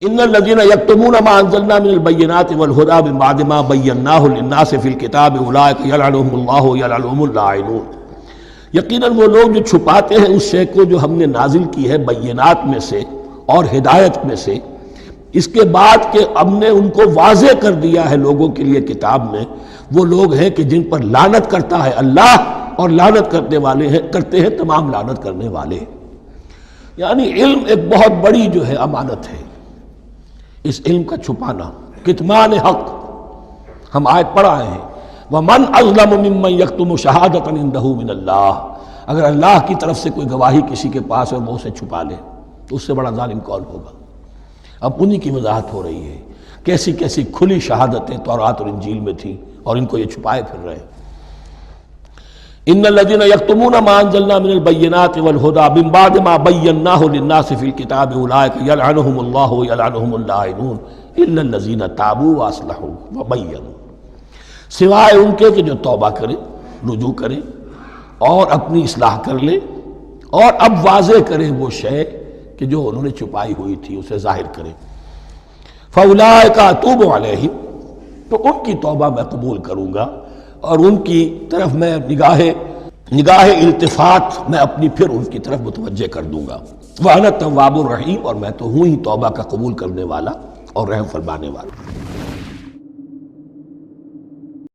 ان الذین یکتمون ما انزلنا من البینات والہدی من بعد ما بیناہ للناس فی الکتاب اولئک یلعنهم اللہ یلعنهم اللاعنون، یقیناً وہ لوگ جو چھپاتے ہیں اس شے کو جو ہم نے نازل کی ہے بینات میں سے اور ہدایت میں سے، اس کے بعد کہ ہم نے ان کو واضح کر دیا ہے لوگوں کے لیے کتاب میں، وہ لوگ ہیں کہ جن پر لعنت کرتا ہے اللہ اور لعنت کرتے ہیں تمام لعنت کرنے والے۔ یعنی علم ایک بہت بڑی جو ہے امانت ہے، اس علم کا چھپانا، کتمان حق، ہم آیت پڑھ آئے ہیں وَمَنْ أَظْلَمُ مِمَّنْ يَكْتُمُ شَهَادَةً عِنْدَهُ مِنَ اللَّهِ، اگر اللہ کی طرف سے کوئی گواہی کسی کے پاس ہے اور وہ اسے چھپا لے تو اس سے بڑا ظالم کون ہوگا۔ اب انہی کی وضاحت ہو رہی ہے، کیسی کیسی کھلی شہادتیں تورات اور انجیل میں تھیں اور ان کو یہ چھپائے پھر رہے ہیں۔ ان الذين يكتمون ما انزلنا من البينات والهدى من بعد ما بيناه للناس في الكتاب اولئك يلعنهم الله ويلعنهم اللاعنون الا الذين تابوا واصلحوا وبينوا، سوائے ان کے کہ جو توبہ کرے، رجوع کرے اور اپنی اصلاح کر لے اور اب واضح کرے وہ شے کہ جو انہوں نے چھپائی ہوئی تھی اسے ظاہر کرے۔ فاولئک اتوب علیہم، تو ان کی توبہ میں قبول کروں گا اور ان کی طرف میں نگاہ التفات میں اپنی پھر ان کی طرف متوجہ کر دوں گا۔ وَأَنَا التَّوَّابُ الرَّحِيمُ، اور میں تو ہوں ہی توبہ کا قبول کرنے والا اور رحم فرمانے والا۔